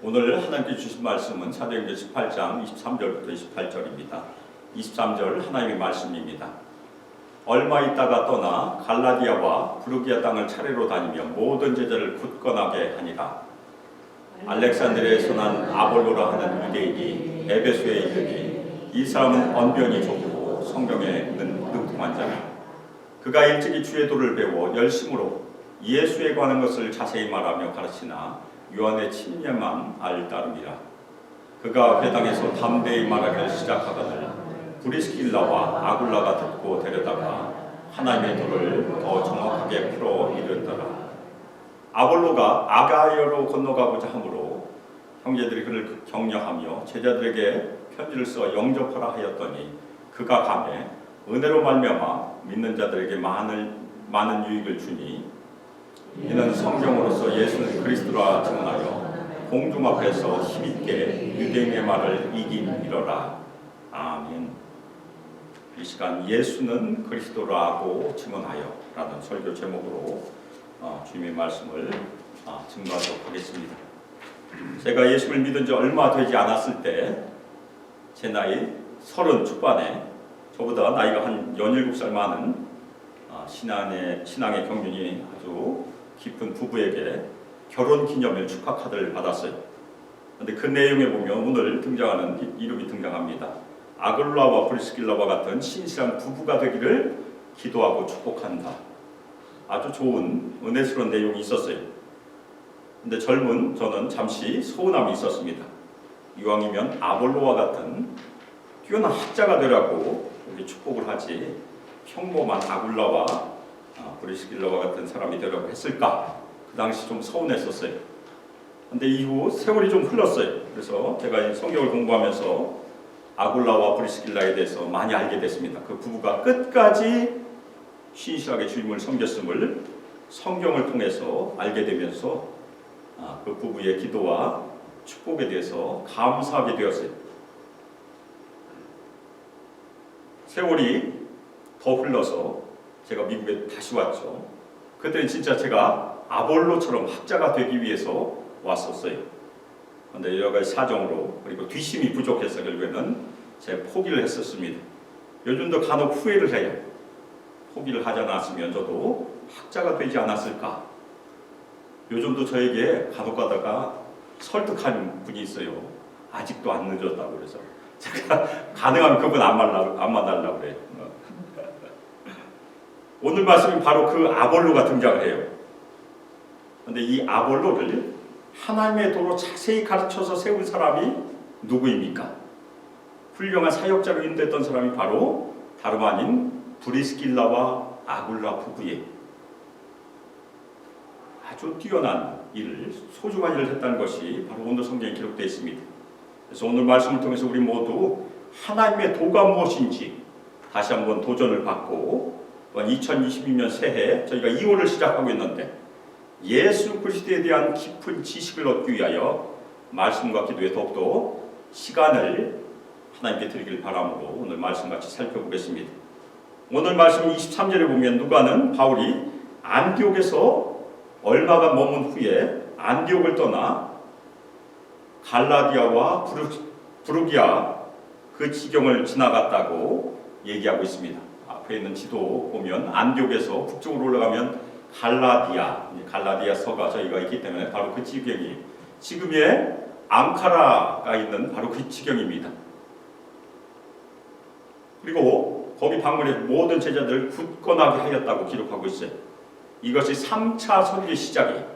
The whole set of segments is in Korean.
오늘 하나님께 주신 말씀은 사도행전 18장 23절부터 28절입니다. 23절 하나님의 말씀입니다. 얼마 있다가 떠나 갈라디아와 부르기아 땅을 차례로 다니며 모든 제자를 굳건하게 하니라. 알렉산드리아에서 난 아볼로라 하는 유대인이 에베소에 이르니 이 사람은 언변이 좁고 성경에 능통한 자라. 그가 일찍이 주의 도를 배워 열심으로 예수에 관한 것을 자세히 말하며 가르치나 요한의 침례만 알 따름이라. 그가 회당에서 담대히 말하기를 시작하거늘 브리스길라와 아굴라가 듣고 데려다가 하나님의 도를 더 정확하게 풀어 이르더라. 아볼로가 아가이어로 건너가고자 하므로 형제들이 그를 격려하며 제자들에게 편지를 써 영접하라 하였더니 그가 가매 은혜로 말미암아 믿는 자들에게 많은 유익을 주니 이는 성경으로서 예수는 그리스도라 증언하여 공중 앞에서 힘있게 유대인의 말을 이기리라. 아멘. 이 시간 예수는 그리스도라고 증언하여 라는 설교 제목으로 주님의 말씀을 증거하도록 하겠습니다. 제가 예수를 믿은 지 얼마 되지 않았을 때 제 나이 30 초반에 저보다 나이가 한 17살 많은 신앙의 경륜이 아주 깊은 부부에게 결혼기념일 축하 카드를 받았어요. 그런데 그 내용에 보면 오늘 등장하는 이름이 등장합니다. 아글라와 브리스길라와 같은 신실한 부부가 되기를 기도하고 축복한다. 아주 좋은 은혜스러운 내용이 있었어요. 근데 젊은 저는 잠시 소원함이 있었습니다. 이왕이면 아볼로와 같은 뛰어난 학자가 되라고 우리 축복을 하지 평범한 아굴라와 브리스길라와 같은 사람이 되라고 했을까? 그 당시 좀 서운했었어요. 근데 이후 세월이 좀 흘렀어요. 그래서 제가 성경을 공부하면서 아굴라와 브리스길라에 대해서 많이 알게 됐습니다. 그 부부가 끝까지 신실하게 주님을 섬겼음을 성경을 통해서 알게 되면서 그 부부의 기도와 축복에 대해서 감사하게 되었어요. 세월이 더 흘러서 제가 미국에 다시 왔죠. 그때는 진짜 제가 아볼로처럼 학자가 되기 위해서 왔었어요. 그런데 여러 가지 사정으로 그리고 뒷심이 부족해서 결국에는 제가 포기를 했었습니다. 요즘도 간혹 후회를 해요. 포기를 하지 않았으면 저도 학자가 되지 않았을까. 요즘도 저에게 간혹 가다가 설득하는 분이 있어요. 아직도 안 늦었다고 그래서 제가 가능하면 그분 안 만나려고 그래요. 오늘 말씀이 바로 그 아볼로가 등장을 해요. 그런데 이 아볼로를 하나님의 도로 자세히 가르쳐서 세운 사람이 누구입니까? 훌륭한 사역자로 인도했던 사람이 바로 다름 아닌 브리스길라와 아굴라 부부의 아주 뛰어난 일을, 소중한 일을 했다는 것이 바로 오늘 성경에 기록되어 있습니다. 그래서 오늘 말씀을 통해서 우리 모두 하나님의 도가 무엇인지 다시 한번 도전을 받고 2022년 새해 저희가 2월을 시작하고 있는데 예수 그리스도에 대한 깊은 지식을 얻기 위하여 말씀과 기도에 더욱더 시간을 하나님께 드리길 바라므로 오늘 말씀 같이 살펴보겠습니다. 오늘 말씀 23절에 보면 누가는 바울이 안디옥에서 얼마가 머문 후에 안디옥을 떠나 갈라디아와 부르기아 그 지경을 지나갔다고 얘기하고 있습니다. 앞에 있는 지도 보면 안디옥에서 북쪽으로 올라가면 갈라디아서가 저희가 있기 때문에 바로 그 지경이 지금의 앙카라가 있는 바로 그 지경입니다. 그리고 거기 방문해 모든 제자들을 굳건하게 하였다고 기록하고 있어요. 이것이 3차 선교의 시작이에요.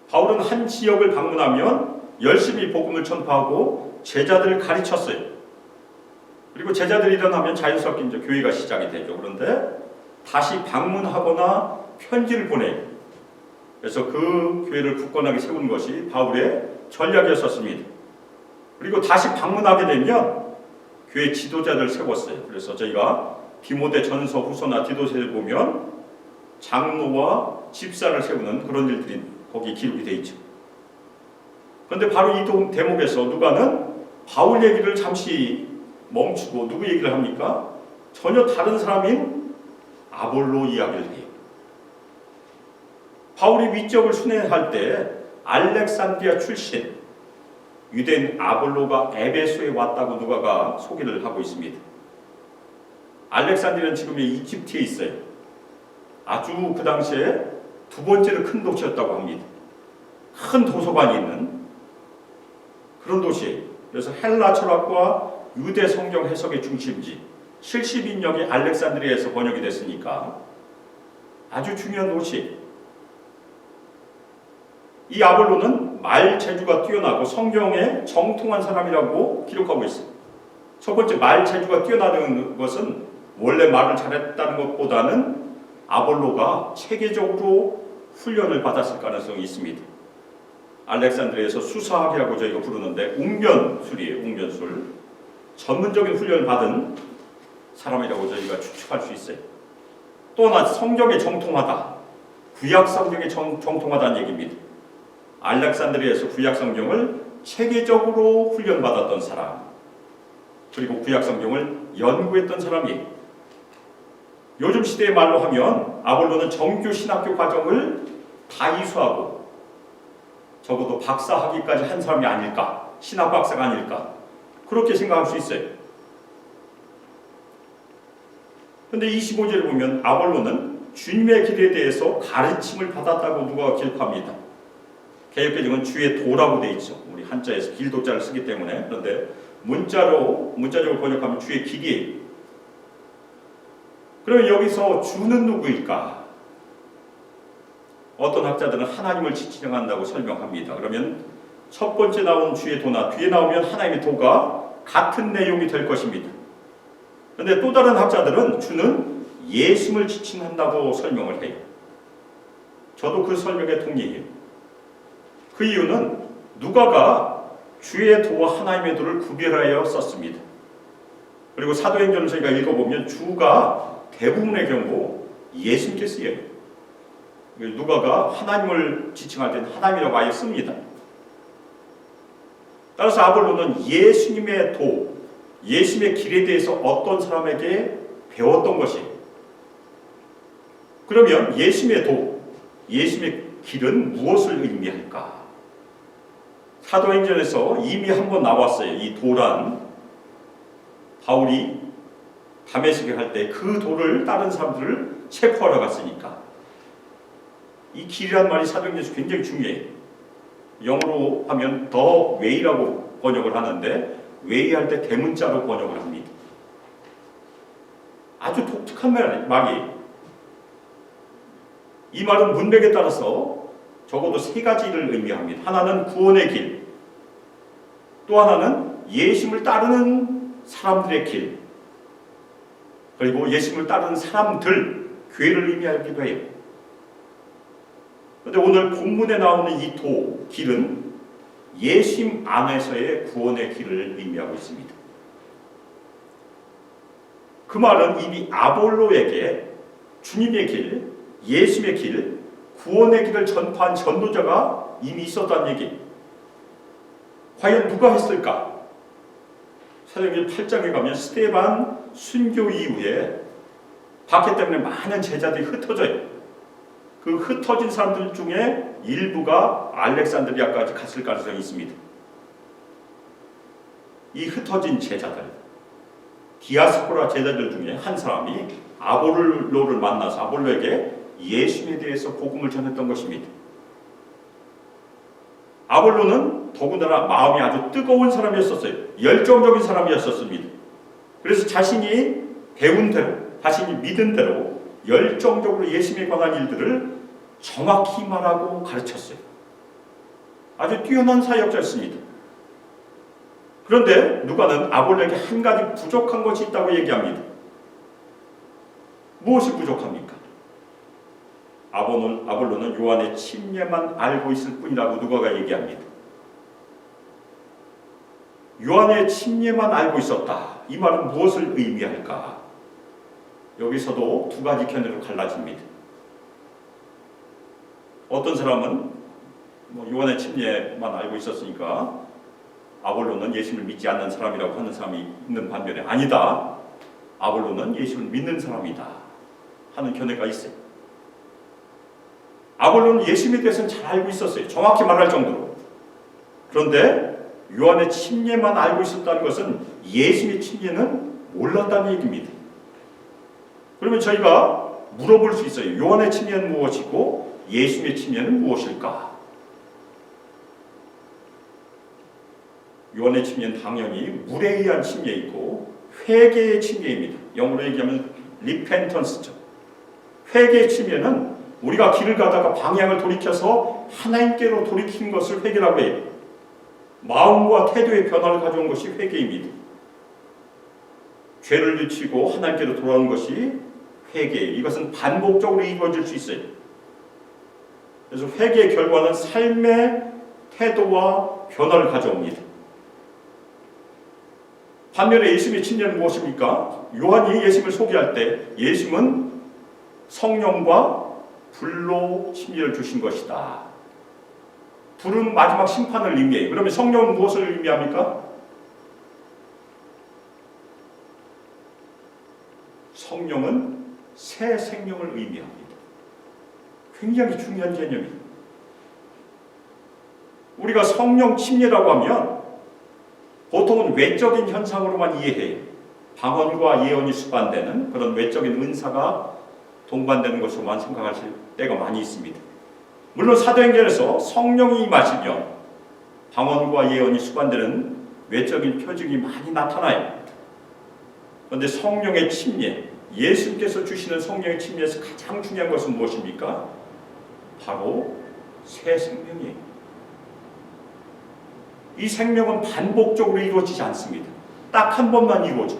바울은 한 지역을 방문하면 열심히 복음을 전파하고 제자들을 가르쳤어요. 그리고 제자들이 일어나면 자연스럽게 이제 교회가 시작이 되죠. 그런데 다시 방문하거나 편지를 보내요. 그래서 그 교회를 굳건하게 세우는 것이 바울의 전략이었습니다. 그리고 다시 방문하게 되면 교회 지도자들 세웠어요. 그래서 저희가 디모데 전서 후서나 디도서를 보면 장로와 집사를 세우는 그런 일들이 거기 기록이 되어 있죠. 그런데 바로 이 대목에서 누가는 바울 얘기를 잠시 멈추고 누구 얘기를 합니까? 전혀 다른 사람인 아볼로 이야기를 해요. 바울이 위적을 순회할 때 알렉산드리아 출신 유대인 아볼로가 에베소에 왔다고 누가가 소개를 하고 있습니다. 알렉산드리아는 지금의 이집트에 있어요. 아주 그 당시에 두 번째로 큰 도시였다고 합니다. 큰 도서관이 있는 그런 도시예요. 그래서 헬라 철학과 유대 성경 해석의 중심지 70인역이 알렉산드리아에서 번역이 됐으니까 아주 중요한 도시. 이 아볼로는 말 재주가 뛰어나고 성경에 정통한 사람이라고 기록하고 있어요. 첫 번째, 말 재주가 뛰어나는 것은 원래 말을 잘했다는 것보다는 아볼로가 체계적으로 훈련을 받았을 가능성이 있습니다. 알렉산드리아에서 수사학이라고 저희가 부르는데 웅변술이에요. 웅변술. 전문적인 훈련을 받은 사람이라고 저희가 추측할 수 있어요. 또 하나, 성경에 정통하다. 구약 성경에 정통하다는 얘기입니다. 알렉산드리아에서 구약 성경을 체계적으로 훈련받았던 사람, 그리고 구약 성경을 연구했던 사람이, 요즘 시대의 말로 하면 아볼로는 정규 신학교 과정을 다 이수하고 적어도 박사 학위까지 한 사람이 아닐까, 신학 박사가 아닐까, 그렇게 생각할 수 있어요. 그런데 25절에 보면 아볼로는 주님의 길에 대해서 가르침을 받았다고 누가 기록합니다. 개역개정은 주의 도라고 되어 있죠. 우리 한자에서 길도자를 쓰기 때문에. 그런데 문자적으로 번역하면 주의 길이에요. 그러면 여기서 주는 누구일까? 어떤 학자들은 하나님을 지칭한다고 설명합니다. 그러면 첫 번째 나온 주의 도나 뒤에 나오면 하나님의 도가 같은 내용이 될 것입니다. 그런데 또 다른 학자들은 주는 예수님을 지칭한다고 설명을 해요. 저도 그 설명에 동의해요. 그 이유는 누가가 주의 도와 하나님의 도를 구별하여 썼습니다. 그리고 사도행전을 저희가 읽어보면 주가 대부분의 경우 예수님께 쓰여요. 누가가 하나님을 지칭할 때는 하나님이라고 아예 씁니다. 따라서 아볼로는 예수님의 도, 예수님의 길에 대해서 어떤 사람에게 배웠던 것이에요. 그러면 예수님의 도, 예수님의 길은 무엇을 의미할까? 사도행전에서 이미 한번 나왔어요. 이 도란, 바울이 다메섹에 갈 때 그 도를 다른 사람들을 체포하러 갔으니까 이 길이란 말이 사도행전에서 굉장히 중요해요. 영어로 하면 the way라고 번역을 하는데 way 할 때 대문자로 번역을 합니다. 아주 독특한 말이에요. 이 말은 문맥에 따라서 적어도 세 가지를 의미합니다. 하나는 구원의 길, 또 하나는 예수님을 따르는 사람들의 길, 그리고 예수님을 따르는 사람들, 교회를 의미하기도 해요. 그런데 오늘 본문에 나오는 이 도, 길은 예수님 안에서의 구원의 길을 의미하고 있습니다. 그 말은 이미 아볼로에게 주님의 길, 예수님의 길, 구원의 길을 전파한 전도자가 이미 있었다는 얘기. 과연 누가 했을까? 사도행전 8장에 가면 스데반 순교 이후에 박해 때문에 많은 제자들이 흩어져요. 그 흩어진 사람들 중에 일부가 알렉산드리아까지 갔을 가능성이 있습니다. 이 흩어진 제자들, 디아스포라 제자들 중에 한 사람이 아볼로를 만나서 아볼로에게 예수님에 대해서 복음을 전했던 것입니다. 아볼로는 더군다나 마음이 아주 뜨거운 사람이었었어요. 열정적인 사람이었었습니다. 그래서 자신이 배운 대로, 자신이 믿은 대로 열정적으로 예수님에 관한 일들을 정확히 말하고 가르쳤어요. 아주 뛰어난 사역자였습니다. 그런데 누가는 아볼로에게 한 가지 부족한 것이 있다고 얘기합니다. 무엇이 부족합니까? 아볼로는 요한의 침례만 알고 있을 뿐이라고 누가가 얘기합니다. 요한의 침례만 알고 있었다. 이 말은 무엇을 의미할까? 여기서도 두 가지 견해로 갈라집니다. 어떤 사람은 요한의 침례만 알고 있었으니까 아볼로는 예수님을 믿지 않는 사람이라고 하는 사람이 있는 반면에 아니다. 아볼로는 예수님을 믿는 사람이다 하는 견해가 있어요. 아볼로는 예수님에 대해서는 잘 알고 있었어요. 정확히 말할 정도로. 그런데 요한의 침례만 알고 있었다는 것은 예수님의 침례는 몰랐다는 얘기입니다. 그러면 저희가 물어볼 수 있어요. 요한의 침례는 무엇이고 예수님의 침례는 무엇일까? 요한의 침례는 당연히 물에 의한 침례이고 회개의 침례입니다. 영어로 얘기하면 리펜턴스죠. 회개의 침례는 우리가 길을 가다가 방향을 돌이켜서 하나님께로 돌이킨 것을 회개라고 해요. 마음과 태도의 변화를 가져온 것이 회개입니다. 죄를 늦추고 하나님께로 돌아오는 것이 회개예요. 이것은 반복적으로 이루어질 수 있어요. 그래서 회개의 결과는 삶의 태도와 변화를 가져옵니다. 반면에 예수님의 침례는 무엇입니까? 요한이 예수님을 소개할 때 예수님은 성령과 불로 침례를 주신 것이다. 불은 마지막 심판을 의미해요. 그러면 성령은 무엇을 의미합니까? 성령은 새 생명을 의미합니다. 굉장히 중요한 개념이에요. 우리가 성령 침례라고 하면 보통은 외적인 현상으로만 이해해요. 방언과 예언이 수반되는 그런 외적인 은사가 동반되는 것으로만 생각하실 때가 많이 있습니다. 물론 사도행전에서 성령이 임하시면 방언과 예언이 수반되는 외적인 표징이 많이 나타나요. 그런데 성령의 침례, 예수님께서 주시는 성령의 침례에서 가장 중요한 것은 무엇입니까? 바로 새 생명이에요. 이 생명은 반복적으로 이루어지지 않습니다. 딱 한 번만 이루어져요.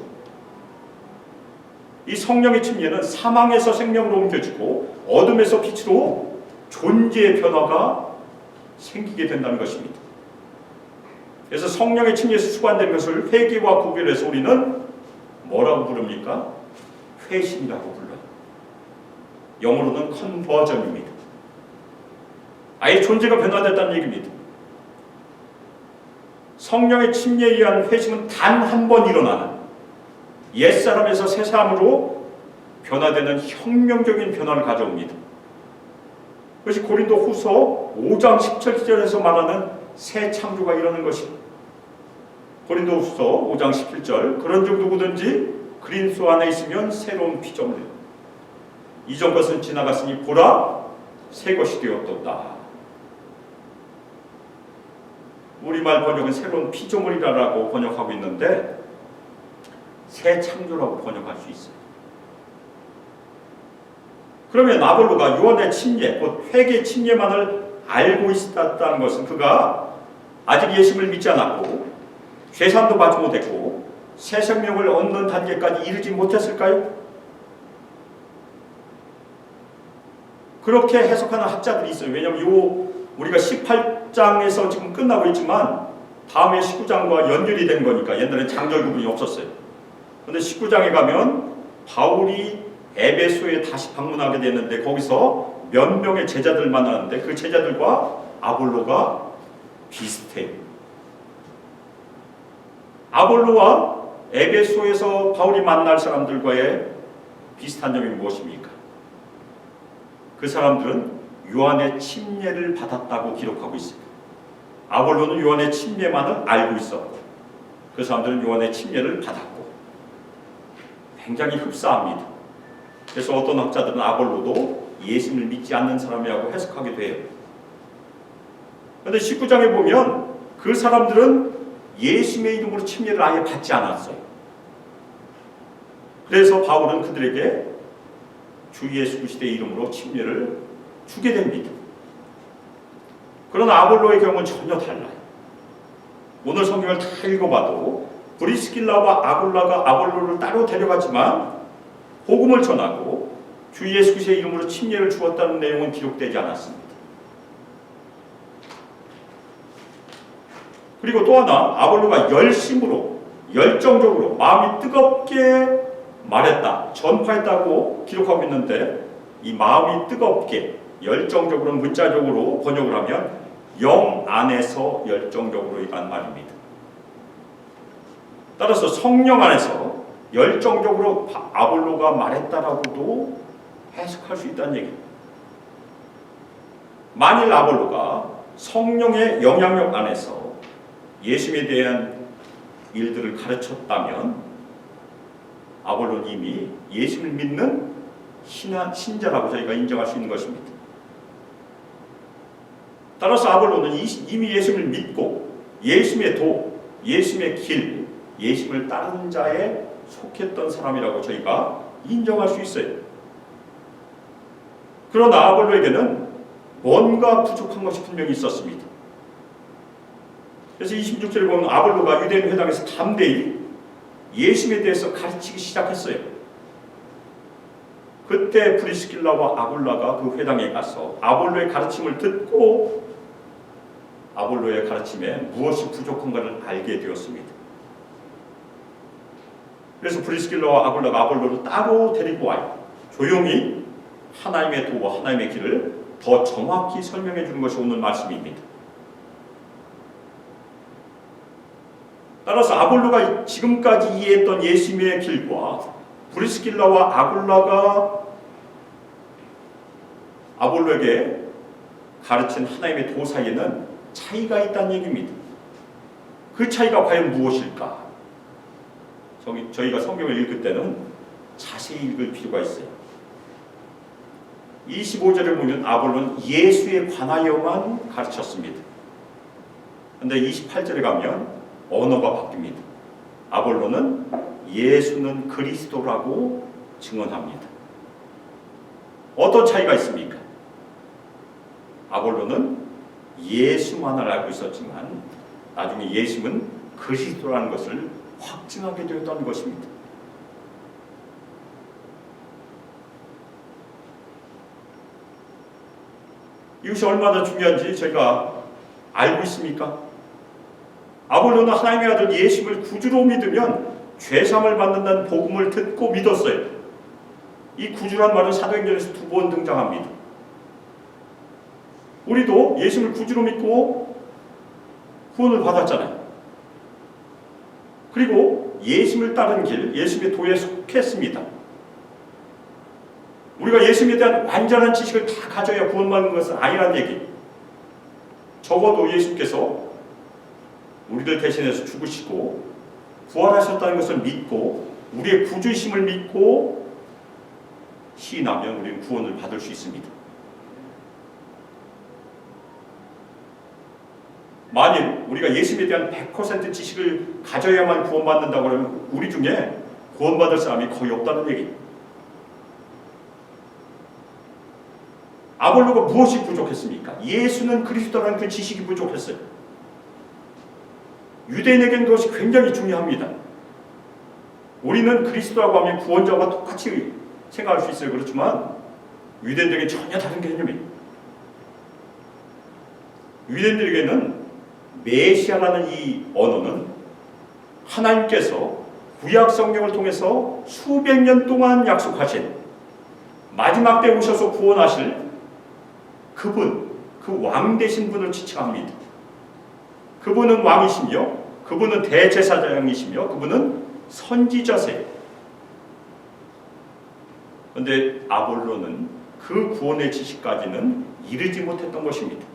이 성령의 침례는 사망에서 생명으로 옮겨지고 어둠에서 빛으로 존재의 변화가 생기게 된다는 것입니다. 그래서 성령의 침례에서 수반된 것을 회개와 구별해서 우리는 뭐라고 부릅니까? 회심이라고 불러요. 영어로는 컨버전입니다. 아예 존재가 변화됐다는 얘기입니다. 성령의 침례에 의한 회심은 단 한 번 일어나는 옛사람에서 새사람으로 변화되는 혁명적인 변화를 가져옵니다. 그것이 고린도 후서 5장 17절에서 말하는 새 창조가 일어나는 것입니다. 고린도 후서 5장 17절 그런즉 누구든지 그리스도 안에 있으면 새로운 피조물이라. 이전 것은 지나갔으니 보라 새 것이 되었도다. 우리말 번역은 새로운 피조물이라고 번역하고 있는데 새 창조라고 번역할 수 있어요. 그러면 아볼로가 요한의 침례, 곧 회개 침례만을 알고 있었다는 것은 그가 아직 예수님을 믿지 않았고 죄사함도 받지 못했고 새 생명을 얻는 단계까지 이르지 못했을까요? 그렇게 해석하는 학자들이 있어요. 왜냐하면 우리가 18장에서 지금 끝나고 있지만 다음에 19장과 연결이 된 거니까. 옛날엔 장절 구분이 없었어요. 그런데 19장에 가면 바울이 에베소에 다시 방문하게 되는데 거기서 몇 명의 제자들 만나는데 그 제자들과 아볼로가 비슷해요. 아볼로와 에베소에서 바울이 만날 사람들과의 비슷한 점이 무엇입니까? 그 사람들은 요한의 침례를 받았다고 기록하고 있습니다. 아볼로는 요한의 침례만을 알고 있었고 그 사람들은 요한의 침례를 받았고 굉장히 흡사합니다. 그래서 어떤 학자들은 아볼로도 예수님을 믿지 않는 사람이라고 해석하기도 해요. 그런데 19장에 보면 그 사람들은 예수님의 이름으로 침례를 아예 받지 않았어요. 그래서 바울은 그들에게 주 예수 그리스도의 이름으로 침례를 주게 됩니다. 그러나 아볼로의 경우는 전혀 달라요. 오늘 성경을 다 읽어봐도 브리스길라와 아굴라가 아볼로를 따로 데려갔지만 복음을 전하고 주 예수 그리스도의 이름으로 침례를 주었다는 내용은 기록되지 않았습니다. 그리고 또 하나 아볼로가 열심으로 열정적으로 마음이 뜨겁게 말했다, 전파했다고 기록하고 있는데 이 마음이 뜨겁게 열정적으로 문자적으로 번역을 하면 영 안에서 열정적으로 이란 말입니다. 따라서 성령 안에서 열정적으로 아볼로가 말했다라고도 해석할 수 있다는 얘기입니다. 만일 아볼로가 성령의 영향력 안에서 예수님에 대한 일들을 가르쳤다면 아볼로는 이미 예수를 믿는 신자라고 저희가 인정할 수 있는 것입니다. 따라서 아볼로는 이미 예수를 믿고 예수님의 도, 예수님의 길, 예수를 따르는 자에 속했던 사람이라고 저희가 인정할 수 있어요. 그러나 아볼로에게는 뭔가 부족한 것이 분명히 있었습니다. 그래서 26절에 보면 아볼로가 유대인 회당에서 담대히 예수님에 대해서 가르치기 시작했어요. 그때 브리스길라와 아굴라가 그 회당에 가서 아볼로의 가르침을 듣고 아볼로의 가르침에 무엇이 부족한가를 알게 되었습니다. 그래서 브리스길라와 아굴라가 아볼로를 따로 데리고 와요. 조용히 하나님의 도와 하나님의 길을 더 정확히 설명해 주는 것이 오늘 말씀입니다. 따라서 아볼로가 지금까지 이해했던 예수님의 길과 브리스길라와 아굴라가 아볼로에게 가르친 하나님의 도 사이에는 차이가 있다는 얘기입니다. 그 차이가 과연 무엇일까? 저희가 성경을 읽을 때는 자세히 읽을 필요가 있어요. 25절에 보면 아볼로는 예수에 관하여만 가르쳤습니다. 그런데 28절에 가면 언어가 바뀝니다. 아볼로는 예수는 그리스도라고 증언합니다. 어떤 차이가 있습니까? 아볼로는 예수만을 알고 있었지만 나중에 예수는 그리스도라는 것을 확증하게 되었다는 것입니다. 이것이 얼마나 중요한지 저희가 알고 있습니까? 아볼로는 하나님의 아들 예수를 구주로 믿으면 죄사함을 받는다는 복음을 듣고 믿었어요. 이 구주란 말은 사도행전에서 2번 등장합니다. 우리도 예수를 구주로 믿고 구원을 받았잖아요. 그리고 예수를 따른 길, 예수의 도에 속했습니다. 우리가 예수에 대한 완전한 지식을 다 가져야 구원받는 것은 아니란 얘기. 적어도 예수께서 우리들 대신해서 죽으시고 부활하셨다는 것을 믿고 우리의 구주이심을 믿고 시인하면 우리는 구원을 받을 수 있습니다. 만일 우리가 예수에 대한 100% 지식을 가져야만 구원받는다고 하면 우리 중에 구원받을 사람이 거의 없다는 얘기입니다. 아볼로가 무엇이 부족했습니까? 예수는 그리스도라는 그 지식이 부족했어요. 유대인에게는 그것이 굉장히 중요합니다. 우리는 그리스도라고 하면 구원자와 똑같이 생각할 수 있어요. 그렇지만 유대인들에게 전혀 다른 개념이에요. 유대인들에게는 메시아라는 이 언어는 하나님께서 구약 성경을 통해서 수백 년 동안 약속하신 마지막 때 오셔서 구원하실 그분, 그 왕 되신 분을 지칭합니다. 그분은 왕이시며 그분은 대제사장이시며 그분은 선지자세요. 그런데 아볼로는 그 구원의 지식까지는 이르지 못했던 것입니다.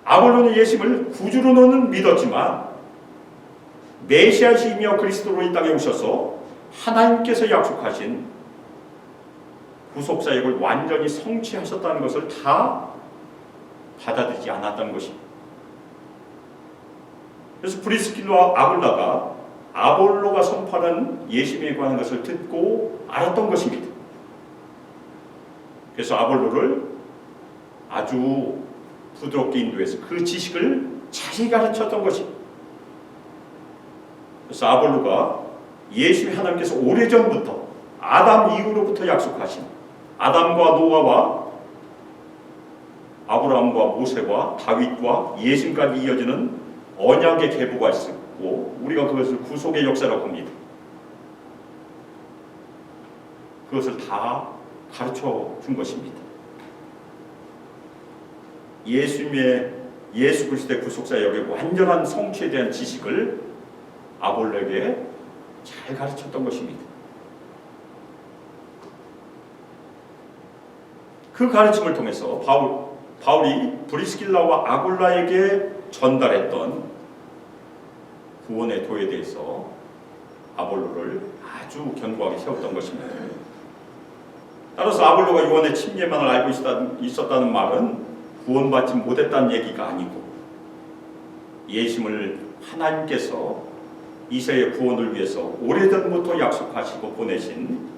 아볼로는 예수를 구주로는 믿었지만 메시아시이며 그리스도로 이 땅에 오셔서 하나님께서 약속하신 구속사역을 완전히 성취하셨다는 것을 다 받아들이지 않았다는 것입니다. 그래서 브리스길라와 아굴라가 아볼로가 선포하는 예수님에 관한 것을 듣고 알았던 것입니다. 그래서 아볼로를 아주 부드럽게 인도해서 그 지식을 자세히 가르쳤던 것입니다. 그래서 아볼로가 예수의 하나님께서 오래전부터 아담 이후로부터 약속하신 아담과 노아와 아브라함과 모세와 다윗과 예수까지 이어지는 언약의 계보가 있었고 우리가 그것을 구속의 역사라고 합니다. 그것을 다 가르쳐 준 것입니다. 예수 그리스도의 구속사역의 완전한 성취에 대한 지식을 아볼로에게 잘 가르쳤던 것입니다. 그 가르침을 통해서 바울이 브리스길라와 아굴라에게 전달했던 구원의 도에 대해서 아볼로를 아주 견고하게 세웠던 것입니다. 따라서 아볼로가 요한의 침례만을 알고 있었다는 말은 구원받지 못했다는 얘기가 아니고 예수님을 하나님께서 이세의 구원을 위해서 오래전부터 약속하시고 보내신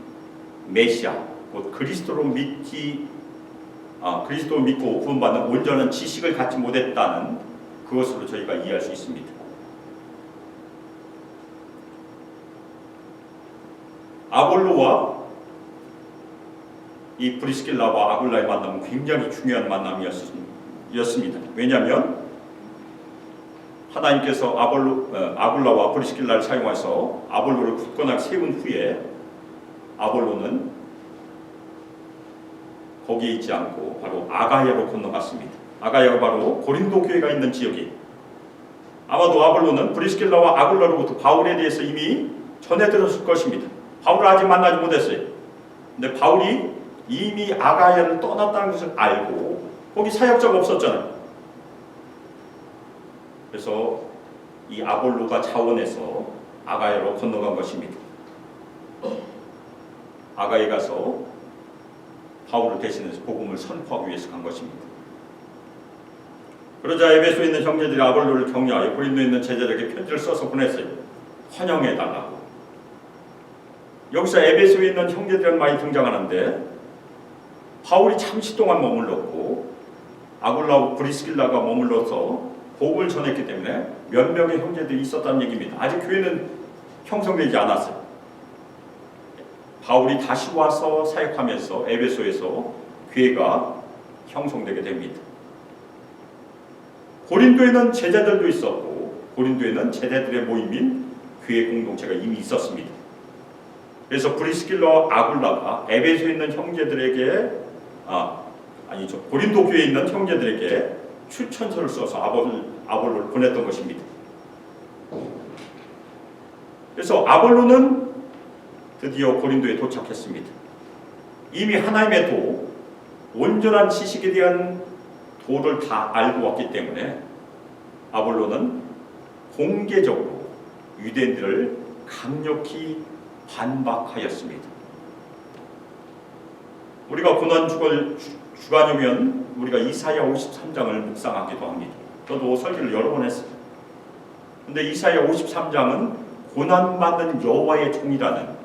메시아, 곧 그리스도로 믿고 구원받는 온전한 지식을 갖지 못했다는 그것으로 저희가 이해할 수 있습니다. 아볼로와 이 브리스길라와 아굴라의 만남은 굉장히 중요한 만남이었습니다. 왜냐하면 하나님께서 아굴라와 브리스길라를 사용해서 아볼로를 굳건하게 세운 후에 아볼로는 거기에 있지 않고 바로 아가야로 건너갔습니다. 아가야가 바로 고린도 교회가 있는 지역이, 아마도 아볼로는 브리스길라와 아굴라로부터 바울에 대해서 이미 전해 들었을 것입니다. 바울을 아직 만나지 못했어요. 근데 바울이 이미 아가야를 떠났다는 것을 알고 거기 사역자가 없었잖아요. 그래서 이 아볼로가 자원해서 아가야로 건너간 것입니다. 아가야에 가서 바울을 대신해서 복음을 선포하기 위해서 간 것입니다. 그러자 에베소에 있는 형제들이 아볼로를 격려하여 고린도에 있는 제자들에게 편지를 써서 보냈어요. 환영해달라고. 여기서 에베소에 있는 형제들은 많이 등장하는데 바울이 잠시 동안 머물렀고 아굴라와 브리스길라가 머물러서 복음을 전했기 때문에 몇 명의 형제들이 있었다는 얘기입니다. 아직 교회는 형성되지 않았어요. 바울이 다시 와서 사역하면서 에베소에서 교회가 형성되게 됩니다. 고린도에는 제자들도 있었고 고린도에는 제자들의 모임인 교회 공동체가 이미 있었습니다. 그래서 브리스길라와 아굴라가 에베소에 있는 형제들에게 고린도 교회에 있는 형제들에게 추천서를 써서 아볼로를 보냈던 것입니다. 그래서 아볼로는 드디어 고린도에 도착했습니다. 이미 하나님의 도, 온전한 지식에 대한 도를 다 알고 왔기 때문에 아볼로는 공개적으로 유대인들을 강력히 반박하였습니다. 우리가 고난 주간이 오면 우리가 이사야 53장을 묵상하기도 합니다. 저도 설교를 여러 번 했어요. 근데 이사야 53장은 고난받는 여호와의 종이라는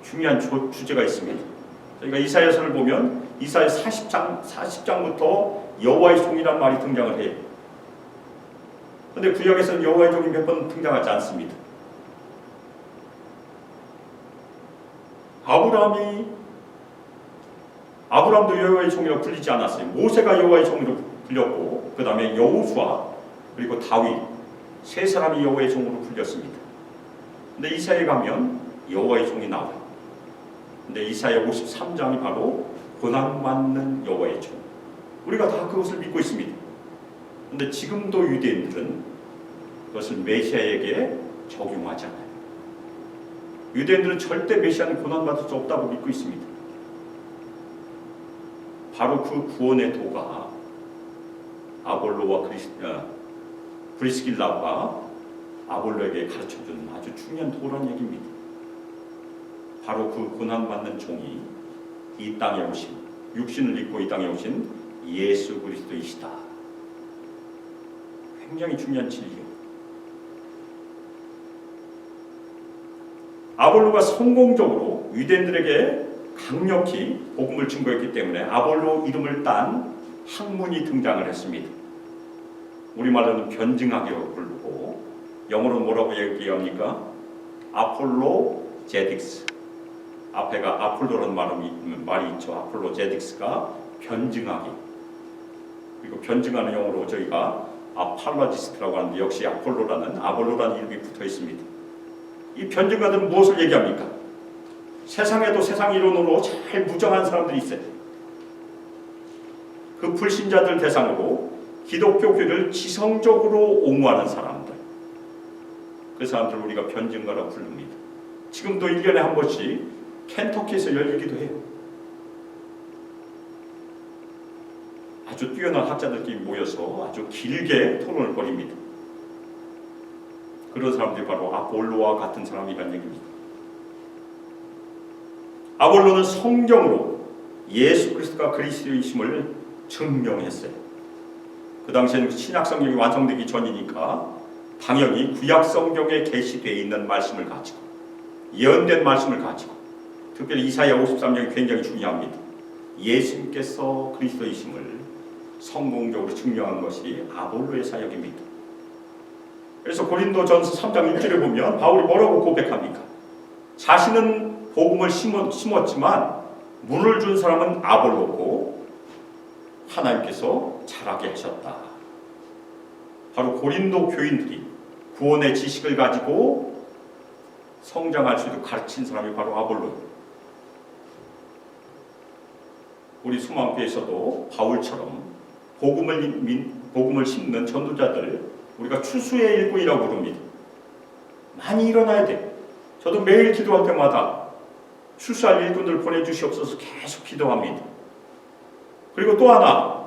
중요한 주제가 있습니다. 저희가 이사야서를 보면 이사야 40장부터 여호와의 종이라는 말이 등장을 해요. 근데 구약에서는 여호와의 종이 몇 번 등장하지 않습니다. 아브라함도 여호와의 종이라고 불리지 않았어요. 모세가 여호와의 종으로 불렸고 그 다음에 여호수아 그리고 다윗 세 사람이 여호와의 종으로 불렸습니다. 근데 이사야에 가면 여호와의 종이 나와요. 근데 이사야 53장이 바로 고난받는 여호와의 종. 우리가 다 그것을 믿고 있습니다. 근데 지금도 유대인들은 그것을 메시아에게 적용하지 않아요. 유대인들은 절대 메시아는 고난받을 수 없다고 믿고 있습니다. 바로 그 구원의 도가 아볼로와 브리스길라와 아볼로에게 가르쳐주는 아주 중요한 도란 얘기입니다. 바로 그 고난받는 종이 이 땅에 오신, 육신을 입고 이 땅에 오신 예수 그리스도이시다. 굉장히 중요한 진리예요. 아볼로가 성공적으로 유대인들에게 강력히 복음을 증거했기 때문에 아볼로 이름을 딴 학문이 등장을 했습니다. 우리말로는 변증학이라고 부르고 영어로 뭐라고 얘기합니까? 아폴로 제딕스. 앞에가 아폴로라는 말이 있죠. 아폴로 제딕스가 변증하기. 그리고 변증하는 영어로 저희가 아팔라지스트라고 하는데 역시 아볼로라는 이름이 붙어 있습니다. 이 변증가들은 무엇을 얘기합니까? 세상에도 세상 이론으로 잘 무정한 사람들이 있어요. 그 불신자들 대상으로 기독교교를 지성적으로 옹호하는 사람들, 그 사람들을 우리가 변증가라고 부릅니다. 지금도 1년에 한 번씩 켄터키에서 열리기도 해요. 아주 뛰어난 학자들끼리 모여서 아주 길게 토론을 벌입니다. 그런 사람들이 바로 아볼로와 같은 사람이라는 얘기입니다. 아볼로는 성경으로 예수 그리스도가 그리스도이심을 증명했어요. 그 당시에는 신약 성경이 완성되기 전이니까 당연히 구약 성경에 계시되어 있는 말씀을 가지고 예언된 말씀을 가지고 특별히 이사야 53장이 굉장히 중요합니다. 예수님께서 그리스도이심을 성공적으로 증명한 것이 아볼로의 사역입니다. 그래서 고린도전서 3장 1절에 보면 바울이 뭐라고 고백합니까? 자신은 복음을 심었지만 물을 준 사람은 아볼로고 하나님께서 자라게 하셨다. 바로 고린도 교인들이 구원의 지식을 가지고 성장할 수 있도록 가르친 사람이 바로 아볼로입니다. 우리 소망교회에서도 바울처럼 복음을 심는 전도자들 우리가 추수의 일꾼이라고 부릅니다. 많이 일어나야 돼. 저도 매일 기도할 때마다 추수할 일꾼들 보내주시옵소서 계속 기도합니다. 그리고 또 하나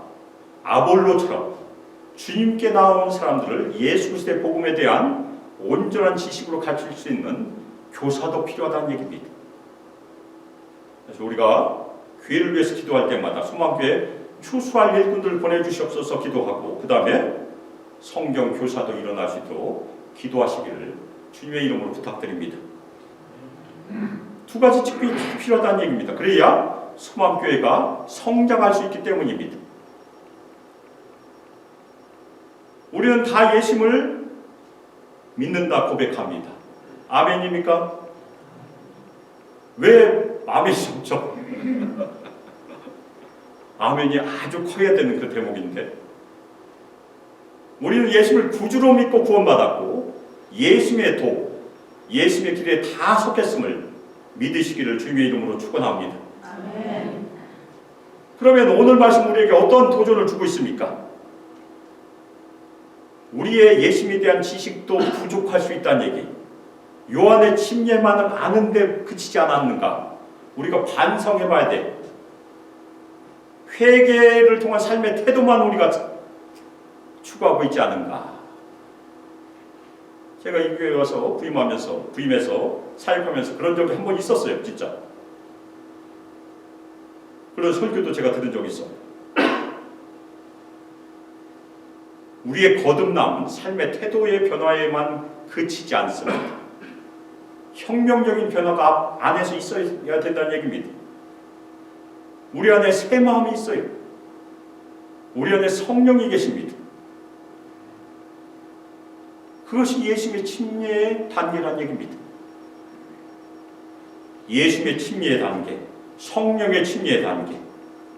아볼로처럼 주님께 나온 사람들을 예수 그리스도의 복음에 대한 온전한 지식으로 가르칠 수 있는 교사도 필요하다는 얘기입니다. 그래서 우리가 교회를 위해서 기도할 때마다 소망교회 추수할 일꾼들을 보내주시옵소서 기도하고 그 다음에 성경 교사도 일어날 수 있도록 기도하시기를 주님의 이름으로 부탁드립니다. 두 가지 측면이 필요하다는 얘기입니다. 그래야 소망교회가 성장할 수 있기 때문입니다. 우리는 다 예수님을 믿는다 고백합니다. 아멘입니까? 왜 아멘이 없죠? 아멘이 아주 커야 되는 그 대목인데 우리는 예수님을 구주로 믿고 구원받았고 예수님의 예수님의 길에 다 속했음을 믿으시기를 주님의 이름으로 축원합니다. 아멘. 그러면 오늘 말씀 우리에게 어떤 도전을 주고 있습니까? 우리의 예수님에 대한 지식도 부족할 수 있다는 얘기. 요한의 침례만은 아는데 그치지 않았는가? 우리가 반성해봐야 돼. 회개를 통한 삶의 태도만 우리가 추구하고 있지 않은가? 제가 이 교회에 와서 부임해서 사역하면서 그런 적이 한 번 있었어요, 진짜. 그런 설교도 제가 들은 적이 있어요. 우리의 거듭남, 삶의 태도의 변화에만 그치지 않습니다. 혁명적인 변화가 안에서 있어야 된다는 얘기입니다. 우리 안에 새 마음이 있어요. 우리 안에 성령이 계십니다. 그것이 예수님의 침례의 단계라는 얘기입니다. 예수님의 침례의 단계, 성령의 침례의 단계,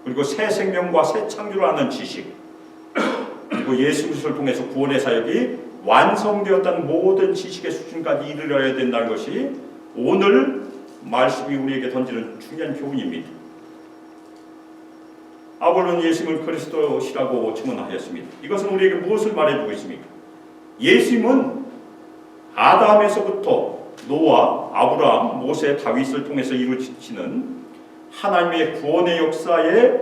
그리고 새 생명과 새 창조라는 지식, 그리고 예수 그리스도를 통해서 구원의 사역이 완성되었다는 모든 지식의 수준까지 이르러야 된다는 것이 오늘 말씀이 우리에게 던지는 중요한 교훈입니다. 아볼로는 예수님을 그리스도시라고 증언하였습니다. 이것은 우리에게 무엇을 말해주고 있습니까? 예수님은 아담에서부터 노아, 아브라함, 모세, 다윗을 통해서 이루어지는 하나님의 구원의 역사의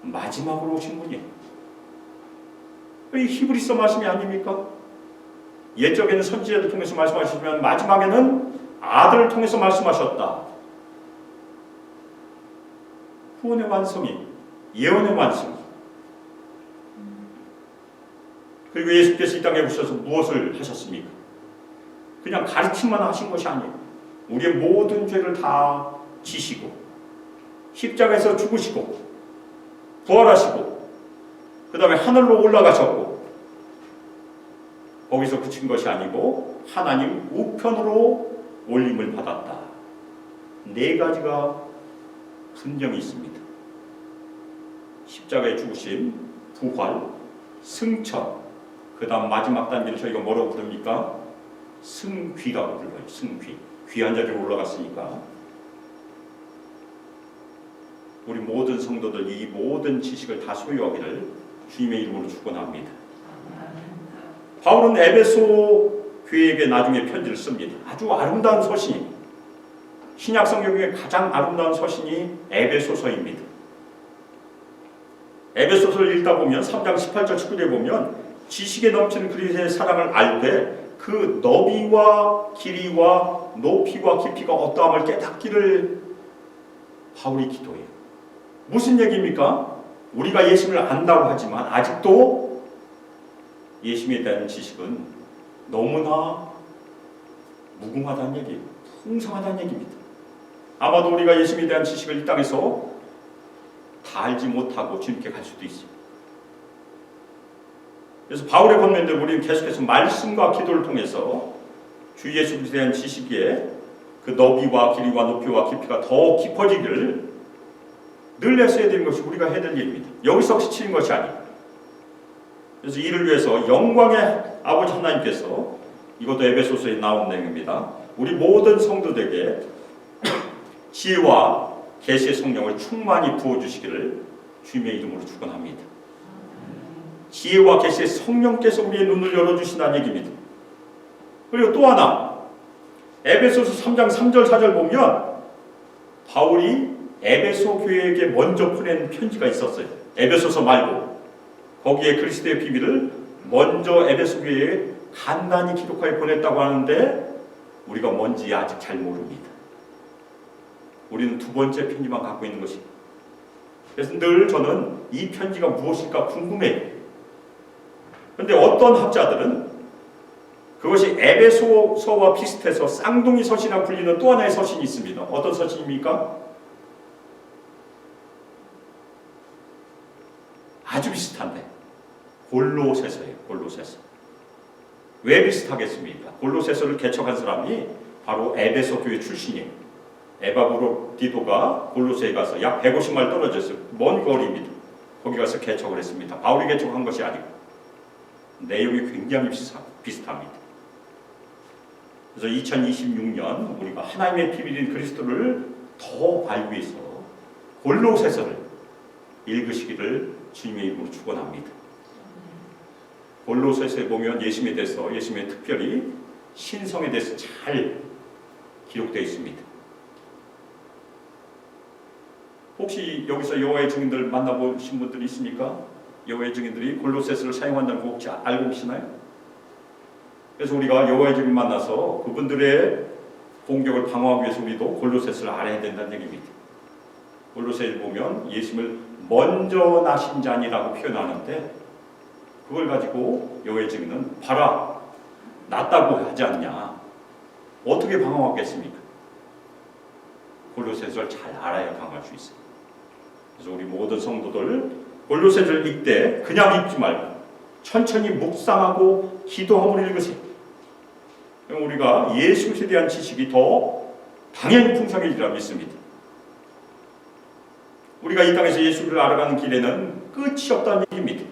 마지막으로 오신 분이에요. 이 히브리서 말씀이 아닙니까? 옛적에는 선지자를 통해서 말씀하시지만 마지막에는 아들을 통해서 말씀하셨다. 구원의 완성이, 예언의 완성. 그리고 예수께서 이 땅에 오셔서 무엇을 하셨습니까? 그냥 가르침만 하신 것이 아니에요. 우리의 모든 죄를 다 지시고 십자가에서 죽으시고 부활하시고 그 다음에 하늘로 올라가셨고 거기서 그친 것이 아니고 하나님 우편으로 올림을 받았다. 네 가지가 분명히 있습니다. 십자가의 죽으심, 부활, 승천, 그 다음 마지막 단계를 저희가 뭐라고 부릅니까? 승귀라고 불러요. 승귀. 귀한 자리로 올라갔으니까 우리 모든 성도들 이 모든 지식을 다 소유하기를 주님의 이름으로 축원합니다. 바울은 에베소 교회에게 나중에 편지를 씁니다. 아주 아름다운 서신, 신약 성경 중에 가장 아름다운 서신이 에베소서입니다. 에베소서를 읽다 보면 3장 18절 19절에 보면 지식에 넘치는 그리스도의 사랑을 알 때 그 너비와 길이와 높이와 깊이가 어떠함을 깨닫기를 바울이 기도해요. 무슨 얘기입니까? 우리가 예수를 안다고 하지만 아직도 예수에 대한 지식은 너무나 무궁하다는 얘기예요. 풍성하다는 얘기입니다. 아마도 우리가 예수에 대한 지식을 이 땅에서 다 알지 못하고 주님께 갈 수도 있습니다. 그래서 바울의 권면대로 우리는 계속해서 말씀과 기도를 통해서 주 예수에 대한 지식의 그 너비와 길이와 높이와 깊이가 더 깊어지기를 늘 애써야 되는 것이 우리가 해야 될 일입니다. 여기서 그치는 것이 아니에요. 그래서 이를 위해서 영광의 아버지 하나님께서, 이것도 에베소서에 나온 내용입니다, 우리 모든 성도들에게 지혜와 계시의 성령을 충만히 부어주시기를 주님의 이름으로 축원합니다. 지혜와 계시의 성령께서 우리의 눈을 열어주신다는 얘기입니다. 그리고 또 하나, 에베소서 3장 3절 4절 보면 바울이 에베소 교회에게 먼저 보낸 편지가 있었어요. 에베소서 말고 거기에 그리스도의 비밀을 먼저 에베소 교회에 간단히 기록하여 보냈다고 하는데 우리가 뭔지 아직 잘 모릅니다. 우리는 두 번째 편지만 갖고 있는 것입니다. 그래서 늘 저는 이 편지가 무엇일까 궁금해요. 그런데 어떤 학자들은 그것이 에베소서와 비슷해서 쌍둥이 서신이라고 불리는 또 하나의 서신이 있습니다. 어떤 서신입니까? 아주 비슷한데 골로새서예요. 골로새서. 왜 비슷하겠습니까? 골로새서를 개척한 사람이 바로 에베소 교회 출신이에요. 에바브로디도가 골로새에 가서 약 150마일 떨어졌어요. 먼 거리입니다. 거기 가서 개척을 했습니다. 바울이 개척한 것이 아니고 내용이 굉장히 비슷합니다. 그래서 2026년 우리가 하나님의 비밀인 그리스도를 더 알기 위해서 골로새서를 읽으시기를 주님의 이름으로 축원합니다. 골로새서에 보면 예수님에 대해서, 예수님의 특별히 신성에 대해서 잘 기록되어 있습니다. 혹시 여기서 여호와의 증인들 만나보신 분들이 있습니까? 여호와의 증인들이 골로새서를 사용한다는 거 혹시 알고 계시나요? 그래서 우리가 여호와의 증인 만나서 그분들의 공격을 방어하기 위해서 우리도 골로새서를 알아야 된다는 얘기입니다. 골로새에 보면 예수님을 먼저 나신 자니라고 표현하는데 그걸 가지고 여호와의 증인은 봐라, 낫다고 하지 않냐, 어떻게 방어하겠습니까? 골로새서를 잘 알아야 방어할 수 있어요. 그래서 우리 모든 성도들 골로새서를 읽되 그냥 읽지 말고 천천히 묵상하고 기도함으로 읽으세요. 그럼 우리가 예수에 대한 지식이 더 당연히 풍성해지리라 믿습니다. 우리가 이 땅에서 예수를 알아가는 길에는 끝이 없다는 얘기입니다.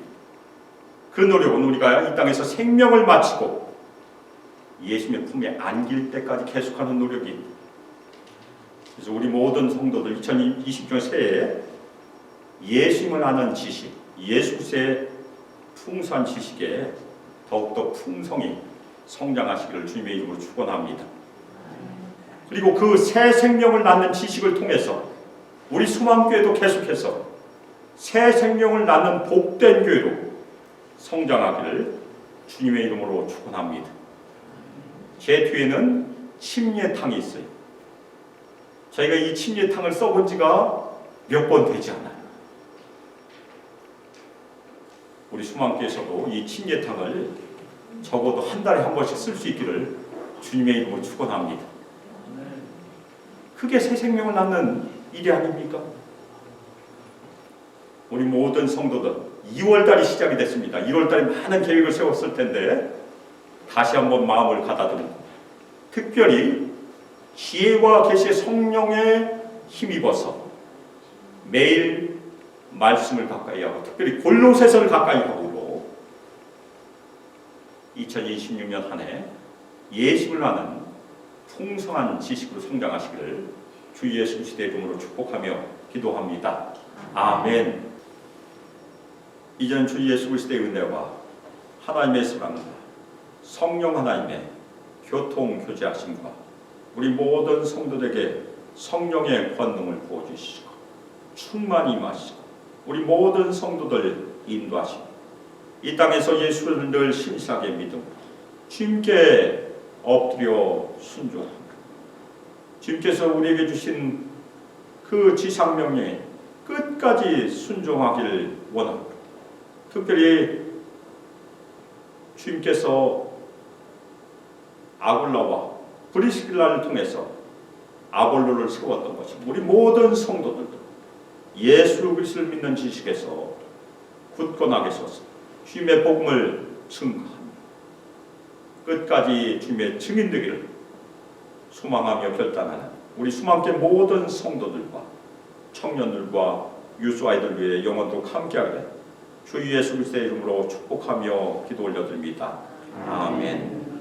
그 노력은 우리가 이 땅에서 생명을 마치고 예수님의 품에 안길 때까지 계속하는 노력입니다. 그래서 우리 모든 성도들 2020년 새해에 예수님을 아는 지식, 예수의 풍성한 지식에 더욱더 풍성히 성장하시기를 주님의 이름으로 축원합니다. 그리고 그 새 생명을 낳는 지식을 통해서 우리 수망교회도 계속해서 새 생명을 낳는 복된 교회로 성장하기를 주님의 이름으로 축원합니다. 제 뒤에는 침례탕이 있어요. 저희가 이 침례탕을 써본 지가 몇 번 되지 않아요. 우리 수망교회에서도 이 침례탕을 적어도 한 달에 한 번씩 쓸 수 있기를 주님의 이름으로 축원합니다. 그게 새 생명을 낳는 일이 아닙니까? 우리 모든 성도들 2월달이 시작이 됐습니다. 1월달에 많은 계획을 세웠을 텐데 다시 한번 마음을 가다듬고 특별히 지혜와 계시의 성령에 힘입어서 매일 말씀을 가까이 하고 특별히 골로새서를 가까이 하고 2026년 한 해 예수를 아는 풍성한 지식으로 성장하시기를 주 예수 그리스도의 이름으로 축복하며 기도합니다. 아멘. 이제는 주 예수 그리스도의 은혜와 하나님의 사랑과 성령 하나님의 교통 교제하심과 우리 모든 성도들에게 성령의 권능을 부어주시고 충만히 임하시고 우리 모든 성도들 인도하시고 이 땅에서 예수를 늘 신실하게 믿음 주님께 엎드려 순종합니다. 주님께서 우리에게 주신 그 지상명령에 끝까지 순종하기를 원합니다. 특별히 주님께서 아굴라와 브리스길라를 통해서 아볼로를 세웠던 것이 우리 모든 성도들도 예수 그리스도를 믿는 지식에서 굳건하게 서서 주님의 복음을 증거합니다. 끝까지 주님의 증인 되기를 소망하며 결단하는 우리 수많게 모든 성도들과 청년들과 유수 아이들 위해 영원토록 함께하게 주 예수 그리스도의 이름으로 축복하며 기도 올려드립니다. 아멘.